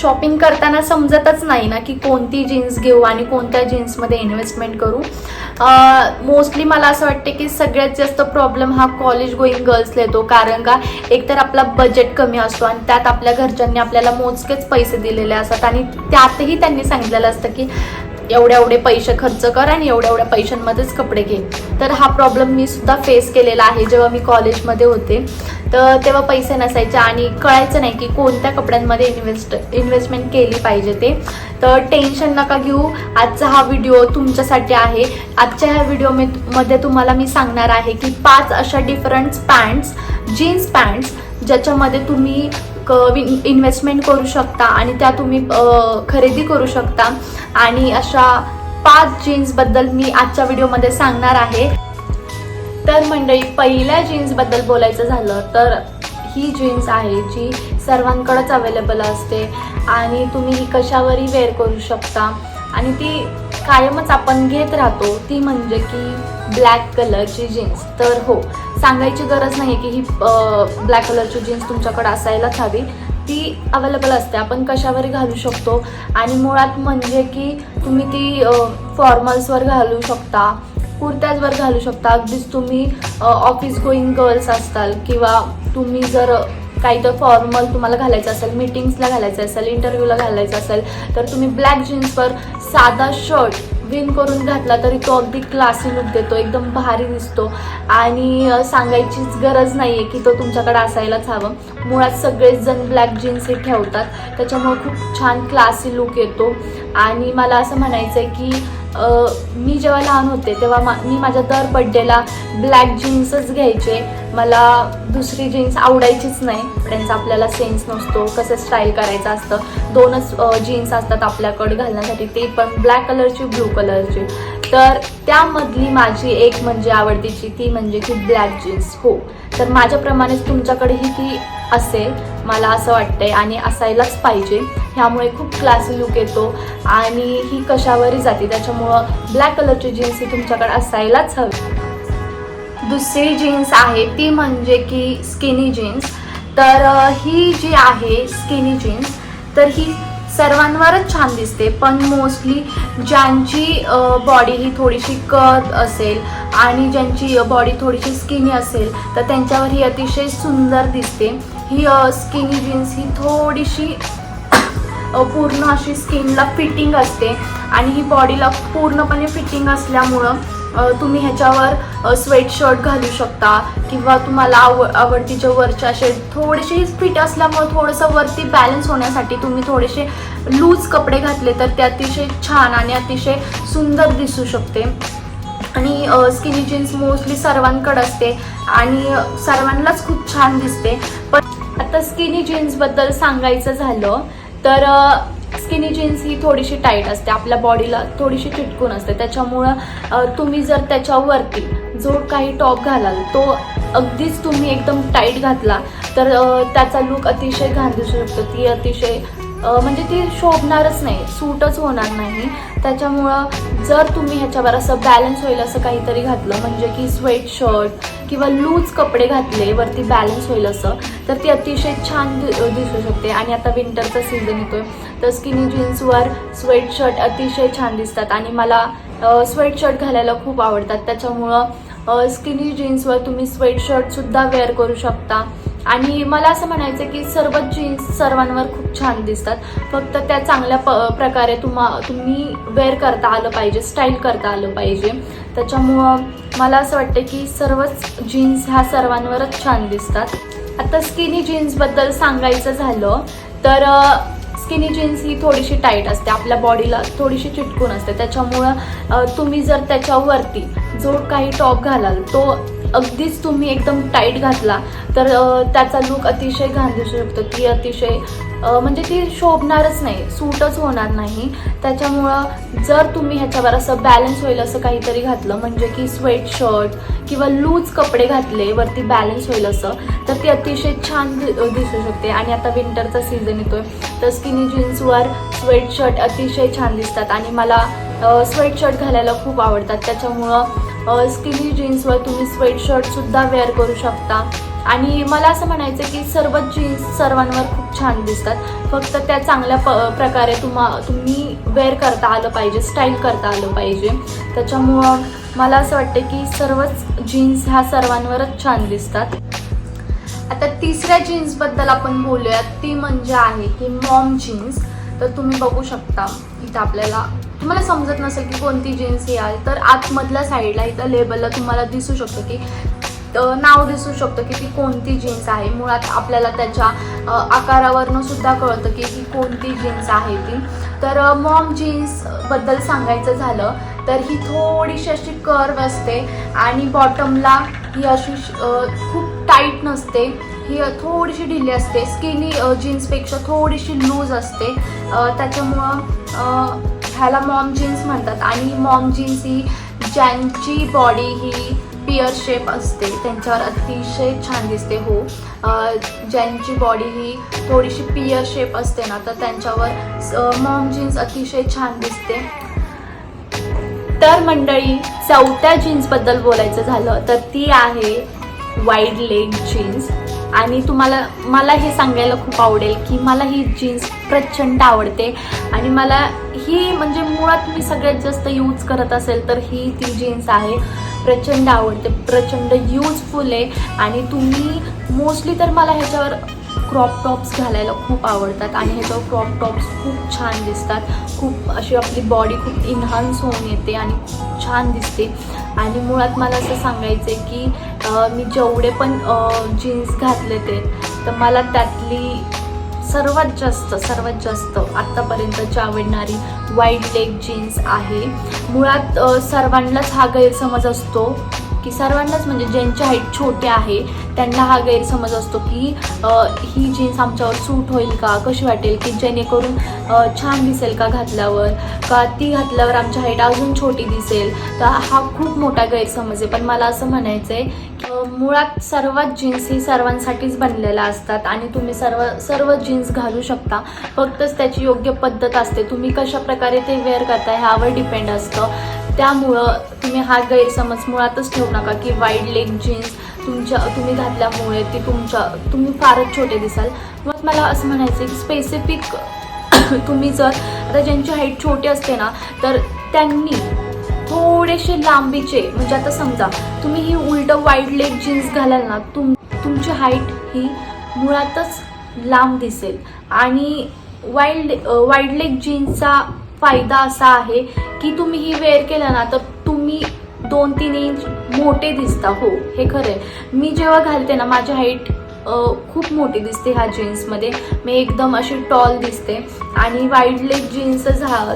Shopping करताना समजतच नाही ना की कोणती जीन्स घेऊ आणि कोणत्या जीन्समध्ये इन्व्हेस्टमेंट करू. मोस्टली मला असं वाटते की सगळ्यात जास्त प्रॉब्लेम हा कॉलेज गोईंग गर्ल्सला येतो, कारण का एकतर आपला बजेट कमी असतो आणि त्यात आपल्या घरच्यांनी आपल्याला मोजकेच पैसे दिलेले असतात आणि त्यातही त्यांनी सांगितलेलं असतं की एवढे पैसे खर्च कर आणि एवढ्या पैशांमध्येच कपडे घे. तर हा प्रॉब्लेम मी सुद्धा फेस केलेला आहे जेव्हा मी कॉलेजमध्ये होते. तर तेव्हा पैसे नसायचे आणि कळायचं नाही की कोणत्या कपड्यांमध्ये इन्व्हेस्टमेंट केली पाहिजे ते. तर टेन्शन नका घेऊ, आजचा हा व्हिडिओ तुमच्यासाठी आहे. आजच्या ह्या व्हिडिओमध्ये तुम्हाला मी सांगणार आहे की 5 अशा डिफरंट पॅन्ट्स, जीन्स पॅन्ट्स ज्याच्यामध्ये तुम्ही इन्व्हेस्टमेंट करू शकता आणि त्या तुम्ही खरेदी करू शकता. आणि अशा 5 जीन्सबद्दल मी आजच्या व्हिडिओमध्ये सांगणार आहे. तर मंडळी, पहिल्या जीन्सबद्दल बोलायचं झालं तर ही जीन्स आहे जी सर्वांकडेच अवेलेबल असते आणि तुम्ही ही कशावरही वेअर करू शकता आणि ती कायमच आपण घेत राहतो, ती म्हणजे की ब्लॅक कलरची जीन्स. तर हो, सांगायची गरज नाही की ही ब्लॅक कलरची जीन्स तुमच्याकडे असायलाच हवी. ती अवेलेबल असते, आपण कशावरही घालू शकतो आणि मुळात म्हणजे की तुम्ही ती फॉर्मल्सवर घालू शकता, कुर्त्याजवर घालू शकता. अगदीच तुम्ही ऑफिस गोईंग गर्ल्स असताल किंवा तुम्ही जर काही तर फॉर्मल तुम्हाला घालायचं असेल, मीटिंग्सला घालायचं असेल, इंटरव्ह्यूला घालायचं असेल, तर तुम्ही ब्लॅक जीन्सवर साधा शर्ट विन करून घातला तरी तो अगदी क्लासी लुक देतो, एकदम भारी दिसतो आणि सांगायचीच गरज नाही आहे की तो तुमच्याकडे असायलाच हवं. मुळात सगळेच जण ब्लॅक जीन्स हे ठेवतात, त्याच्यामुळे खूप छान क्लासी लुक येतो. आणि मला असं म्हणायचं आहे की मी जेव्हा लहान होते तेव्हा मी माझ्या दर बड्डेला ब्लॅक जीन्सच घ्यायचे. मला दुसरी जीन्स आवडायचीच नाही, त्यांचा आपल्याला सेन्स नसतो, कसं स्टाईल करायचं असतं. 2च जीन्स असतात आपल्याकडे घालण्यासाठी, ते पण ब्लॅक कलरची, ब्लू कलरची. तर त्यामधली माझी एक म्हणजे आवडतीची ती म्हणजे की ब्लॅक जीन्स. हो, तर माझ्याप्रमाणेच तुमच्याकडेही ती असेल मला असं वाटतंय आणि असायलाच पाहिजे. ह्यामुळे खूप क्लासी लुक येतो आणि ही कशावरही जाते, त्याच्यामुळं ब्लॅक कलरची जीन्स ही तुमच्याकडे असायलाच हवी. दुसरी जीन्स आहे ती म्हणजे की स्किनी जीन्स. तर ही जी आहे स्किनी जीन्स, तर ही सर्वांवरच छान दिसते, पण मोस्टली ज्यांची बॉडी ही थोडीशी कर्व असेल आणि ज्यांची बॉडी थोडीशी स्किनी असेल तर त्यांच्यावर ही अतिशय सुंदर दिसते. ही स्किनी जीन्स ही थोडीशी पूर्ण अशी स्किनला फिटिंग असते आणि ही बॉडीला पूर्णपणे फिटिंग असल्यामुळं तुम्ही ह्याच्यावर स्वेटशर्ट घालू शकता किंवा तुम्हाला आवडतीच्या वरच्या असे थोडेसे फिट असल्यामुळे थोडंसं वरती बॅलन्स होण्यासाठी तुम्ही थोडेसे लूज कपडे घातले तर ते अतिशय छान आणि अतिशय सुंदर दिसू शकते. आणि स्किनी जीन्स मोस्टली सर्वांकडे असते आणि सर्वांनाच खूप छान दिसते. पण आता स्किनी जीन्सबद्दल सांगायचं झालं तर स्किनी जीन्स ही थोडीशी टाईट असते, आपल्या बॉडीला थोडीशी चिटकून असते, त्याच्यामुळं तुम्ही जर त्याच्यावरती जो काही टॉप घालाल तो अगदीच तुम्ही एकदम टाईट घातला तर त्याचा लुक अतिशय घाण दिसू शकतो. ती अतिशय म्हणजे ती शोभणारच नाही, सूटच होणार नाही. त्याच्यामुळं जर तुम्ही ह्याच्यावर असं बॅलन्स होईल असं काहीतरी घातलं म्हणजे की स्वेट शर्ट किंवा लूज कपडे घातले वरती बॅलन्स होईल असं, तर ती अतिशय छान दिसू शकते. आणि आता विंटरचा सीझन येतोय तर स्किनी जीन्सवर स्वेट शर्ट अतिशय छान दिसतात आणि मला स्वेट शर्ट घालायला खूप आवडतात. त्याच्यामुळं स्किनी जीन्सवर तुम्ही स्वेट शर्टसुद्धा वेअर करू शकता. आणि मला असं म्हणायचं की सर्वच जीन्स सर्वांवर खूप छान दिसतात, फक्त त्या चांगल्या प्रकारे तुम्ही वेअर करता आलं पाहिजे, स्टाईल करता आलं पाहिजे. त्याच्यामुळं मला असं वाटतं की सर्वच जीन्स ह्या सर्वांवरच छान दिसतात. आता स्किनी जीन्सबद्दल सांगायचं झालं तर स्किनी जीन्स ही थोडीशी टाईट असते, आपल्या बॉडीला थोडीशी चिटकून असते, त्याच्यामुळं तुम्ही जर त्याच्यावरती जो काही टॉप घालाल तो अगदीच तुम्ही एकदम टाईट घातला तर त्याचा लुक अतिशय घाण दिसू शकतो. ती अतिशय म्हणजे ती शोभणारच नाही, सूटच होणार नाही. त्याच्यामुळं जर तुम्ही ह्याच्यावर असं बॅलन्स होईल असं काहीतरी घातलं म्हणजे की स्वेट शर्ट किंवा लूज कपडे घातले वरती बॅलन्स होईल असं, तर ती अतिशय छान दिसू शकते. आणि आता विंटरचा सीझन येतोय तर स्किनी जीन्सवर स्वेट शर्ट अतिशय छान दिसतात आणि मला स्वेट शर्ट घालायला खूप आवडतात. त्याच्यामुळं स्किनी जीन्सवर तुम्ही स्वेट शर्टसुद्धा वेअर करू शकता आणि मला असं म्हणायचं की सर्वच जीन्स सर्वांवर खूप छान दिसतात, फक्त त्या चांगल्या प्रकारे तुम्ही वेअर करता आलं पाहिजे, स्टाईल करता आलं पाहिजे. त्याच्यामुळं मला असं वाटतं की सर्वच जीन्स ह्या सर्वांवरच छान दिसतात. आता तिसऱ्या जीन्सबद्दल आपण बोलूयात, ती म्हणजे आहे की मॉम जीन्स. तर तुम्ही बघू शकता इथं तुम्हाला समजत नसेल की कोणती जीन्स ही आहे, तर आतमधल्या साईडला इथं लेबलला तुम्हाला दिसू शकतं की नाव दिसू शकतं की ती कोणती जीन्स आहे. मुळात आपल्याला त्याच्या आकारावरनं सुद्धा कळतं की ही कोणती जीन्स आहे ती. तर मॉम जीन्सबद्दल सांगायचं झालं तर ही थोडीशी अशी कर्व असते आणि बॉटमला ही अशी खूप टाईट नसते, ही थोडीशी ढिली असते, स्किनी जीन्सपेक्षा थोडीशी लूज असते. त्याच्यामुळं ह्याला मॉम जीन्स म्हणतात. आणि मॉम जीन्स ही ज्यांची बॉडी ही पिअर शेप असते त्यांच्यावर अतिशय छान दिसते. हो, ज्यांची बॉडी ही थोडीशी पिअर शेप असते ना, तर त्यांच्यावर मॉम जीन्स अतिशय छान दिसते. तर मंडळी, चौथ्या जीन्सबद्दल बोलायचं झालं तर ती आहे वाईड लेग जीन्स. आणि मला हे सांगायला खूप आवडेल की मला ही जीन्स प्रचंड आवडते आणि मला ही म्हणजे मुळात मी सगळ्यात जास्त यूज करत असेल तर ही ती जीन्स आहे. प्रचंड आवडते, प्रचंड यूजफुल आहे. आणि तुम्ही मोस्टली तर मला ह्याच्यावर क्रॉप टॉप्स घालायला खूप आवडतात आणि ह्याच्यावर क्रॉप टॉप्स खूप छान दिसतात. खूप अशी आपली बॉडी खूप इन्हान्स होऊन येते आणि खूप छान दिसते. आणि मुळात मला असं सांगायचं आहे की मी जेवढे पण जीन्स घातले ते, तर मला त्यातली सर्वात जास्त आत्तापर्यंतची आवडणारी वाईड लेग जीन्स आहे. मुळात सर्वांनाच हा गैरसमज असतो की सर्वांनाच म्हणजे ज्यांची हाईट छोटी आहे त्यांना हा गैरसमज असतो की ही जीन्स आमच्यावर सूट होईल का, कशी वाटेल, की जेणेकरून छान दिसेल का घातल्यावर, का ती घातल्यावर आमची हाईट अजून छोटी दिसेल. तर हा खूप मोठा गैरसमज आहे. पण मला असं म्हणायचं आहे मुळात सर्वच जीन्स ही सर्वांसाठीच बनलेल्या असतात आणि तुम्ही सर्व जीन्स घालू शकता. फक्तच त्याची योग्य पद्धत असते, तुम्ही कशा प्रकारे ते वेअर करताय ह्यावर डिपेंड असतं. त्यामुळं तुम्ही हा गैरसमज मुळातच ठेवू नका की वाईड लेग जीन्स तुम्ही घातल्यामुळे तुम्ही फारच छोटे दिसाल. मग मला असं म्हणायचं की स्पेसिफिक तुम्ही जर आता ज्यांची हाईट छोटी असते ना, तर त्यांनी थोडेसे लांबीचे म्हणजे आता समजा तुम्ही ही उलटं वाईड लेग जीन्स घालाल ना, तुमची हाईट ही मुळातच लांब दिसेल. आणि वाईड लेग जीन्सचा फायदा असा आहे की तुम्ही ही वेअर केलं ना तर तुम्ही 2-3 इंच मोठे दिसता. हो, हे खरं आहे. मी जेव्हा घालते ना माझी हाईट खूप मोठी दिसते ह्या जीन्समध्ये, मी एकदम अशी टॉल दिसते. आणि वाईड लेग जीन्स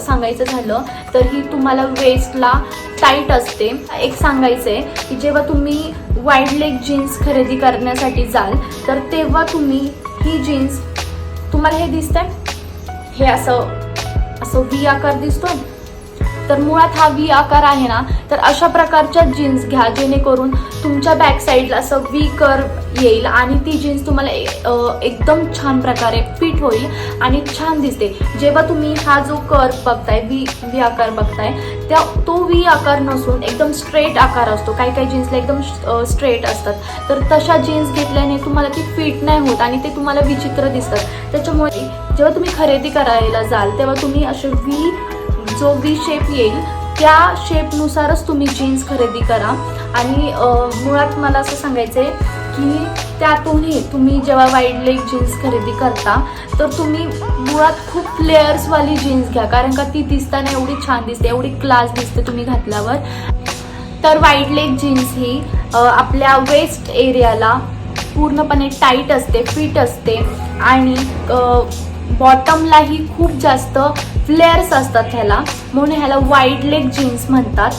सांगायचं झालं तर ही तुम्हाला वेस्टला टाईट असते. एक सांगायचं आहे की जेव्हा तुम्ही वाईड लेग जीन्स खरेदी करण्यासाठी जाल तर तेव्हा तुम्ही ही जीन्स, तुम्हाला हे दिसतंय, हे असं व्ही आकार दिसतो, तर मुळात हा व्ही आकार आहे ना, तर अशा प्रकारच्या जीन्स घ्या जेणेकरून तुमच्या बॅक साईडला असं व्ही कर्व येईल आणि ती जीन्स तुम्हाला एकदम छान प्रकारे फिट होईल आणि छान दिसते. जेव्हा तुम्ही हा जो कर्व बघताय, व्ही आकार बघताय, तो व्ही आकार नसून एकदम स्ट्रेट आकार असतो. काही जीन्सला एकदम स्ट्रेट असतात, तर तशा जीन्स घेतल्याने तुम्हाला ती फिट नाही होत आणि ते तुम्हाला विचित्र दिसतात. त्याच्यामुळे जेव्हा तुम्ही खरेदी करायला जाल तेव्हा तुम्ही असे जो व्ही शेप येईल त्या शेपनुसारच तुम्ही जीन्स खरेदी करा. आणि मुळात मला असं सांगायचं आहे की त्यातूनही तुम्ही जेव्हा वाईड लेग जीन्स खरेदी करता तर तुम्ही मुळात खूप लेयर्सवाली जीन्स घ्या, कारण का ती दिसताना एवढी छान दिसते, एवढी क्लास दिसते तुम्ही घातल्यावर. तर वाईड लेग जीन्स ही आपल्या वेस्ट एरियाला पूर्णपणे टाईट असते, फिट असते आणि बॉटमलाही खूप जास्त फ्लेअर्स असतात ह्याला, म्हणून ह्याला वाईड लेग जीन्स म्हणतात.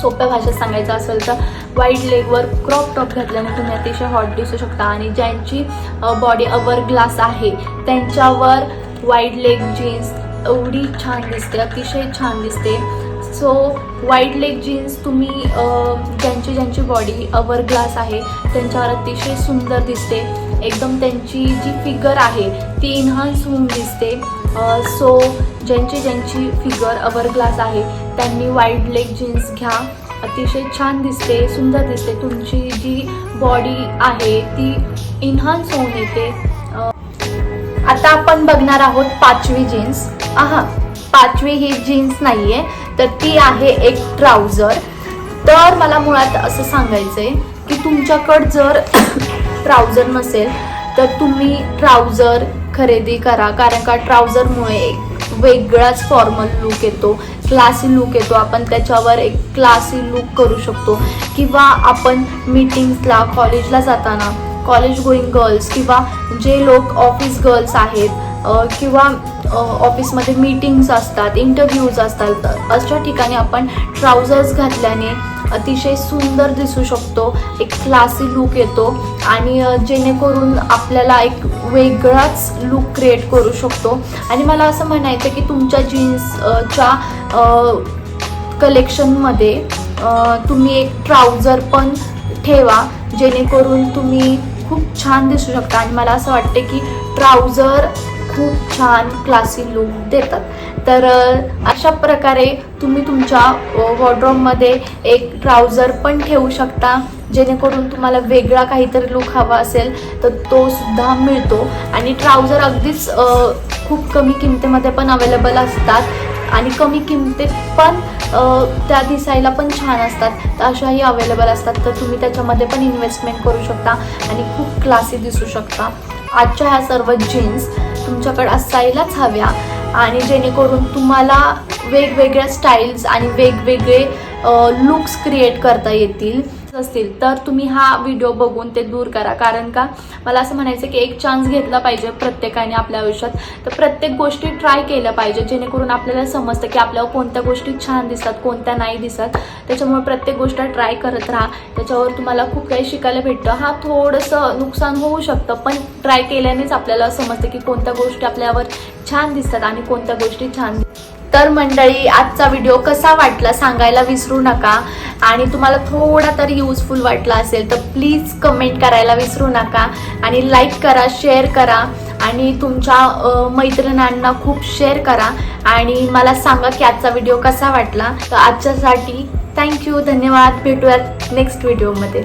सोप्या भाषेत सांगायचं असेल तर वाईड लेगवर क्रॉप टॉप घातल्याने तुम्ही अतिशय हॉट दिसू शकता. आणि ज्यांची बॉडी अवर ग्लास आहे त्यांच्यावर वाईड लेग जीन्स एवढी छान दिसते, अतिशय छान दिसते. सो वाईड लेग जीन्स तुम्ही ज्यांची बॉडी अवर ग्लास आहे त्यांच्यावर अतिशय सुंदर दिसते. एकदम त्यांची जी फिगर आहे ती इन्हान्स होऊन दिसते. सो ज्यांची फिगर अवर ग्लास आहे त्यांनी वाईड लेग जीन्स घ्या, अतिशय छान दिसते, सुंदर दिसते. तुमची जी बॉडी आहे ती इन्हान्स होऊन येते. आता आपण बघणार आहोत 5वी जीन्स. पाचवी ही जीन्स नाही आहे, तर ती आहे एक ट्राउझर. तर मला मुळात असं सांगायचं आहे की तुमच्याकडं जर ट्राउझर नसेल तर तुम्ही ट्राउझर खरेदी करा, कारण का ट्राउझरमुळे एक वेगळाच फॉर्मल लुक येतो, क्लासी लुक येतो. आपण त्याच्यावर एक क्लासी लुक करू शकतो. किंवा आपण मीटिंग्सला, कॉलेजला जाताना, कॉलेज गोईंग गर्ल्स किंवा जे लोक ऑफिस गर्ल्स आहेत किंवा ऑफिसमध्ये मीटिंग्स असतात, इंटरव्ह्यूज असतात, अशा ठिकाणी आपण ट्राउझर्स घातल्याने अतिशय सुंदर दिसू शकतो, एक क्लासी लुक येतो आणि जेणेकरून आपल्याला एक वेगळाच लुक क्रिएट करू शकतो. आणि मला असं म्हणायचं की तुमच्या जीन्सच्या कलेक्शनमध्ये तुम्ही एक ट्राउझर पण ठेवा, जेणेकरून तुम्ही खूप छान दिसू शकता. आणि मला असं वाटते की ट्राउझर खूप छान क्लासी लुक देतात. तर अशा प्रकारे तुम्ही तुमच्या वॉर्डरोबमध्ये एक ट्राउझर पण ठेवू शकता, जेणेकरून तुम्हाला वेगळा काहीतरी लुक हवा असेल तर तो सुद्धा मिळतो. आणि ट्राउझर अगदीच खूप कमी किमतीमध्ये पण अवेलेबल असतात आणि कमी किमतीत पण त्या दिसायला पण छान असतात, तर अशाही अवेलेबल असतात. तर तुम्ही त्याच्यामध्ये पण इन्व्हेस्टमेंट करू शकता आणि खूप क्लासी दिसू शकता. आजच्या ह्या सर्व जीन्स तुमच्याकडे असायलाच हव्या, आणि जेणेकरून तुम्हाला वेगवेगळ्या स्टाईल्स आणि वेगवेगळे लुक्स क्रिएट करता येतील असतील तर तुम्ही हा व्हिडिओ बघून ते दूर करा. कारण का मला असं म्हणायचं की एक चान्स घेतला पाहिजे प्रत्येकाने आपल्या आयुष्यात. तर प्रत्येक गोष्टी ट्राय केल्या पाहिजे, जेणेकरून आपल्याला समजतं की आपल्याला कोणत्या गोष्टी छान दिसतात, कोणत्या नाही दिसत. त्याच्यामुळे प्रत्येक गोष्ट ट्राय करत राहा, त्याच्यावर तुम्हाला खूप काही शिकायला भेटतं. थोडंसं नुकसान होऊ शकतं, पण ट्राय केल्यानेच आपल्याला समजतं की कोणत्या गोष्टी आपल्यावर छान दिसतात आणि कोणत्या गोष्टी छान. तर मंडळी, आजचा व्हिडिओ कसा वाटला सांगायला विसरू नका. आणि तुम्हाला थोडा तरी युजफुल वाटला असेल तर प्लीज कमेंट करायला विसरू नका. आणि लाईक करा, शेअर करा आणि तुमच्या मैत्रिणींना खूप शेअर करा. आणि मला सांगा की आजचा व्हिडिओ कसा वाटला. तर आजच्यासाठी थँक्यू, धन्यवाद. भेटूयात नेक्स्ट व्हिडिओमध्ये.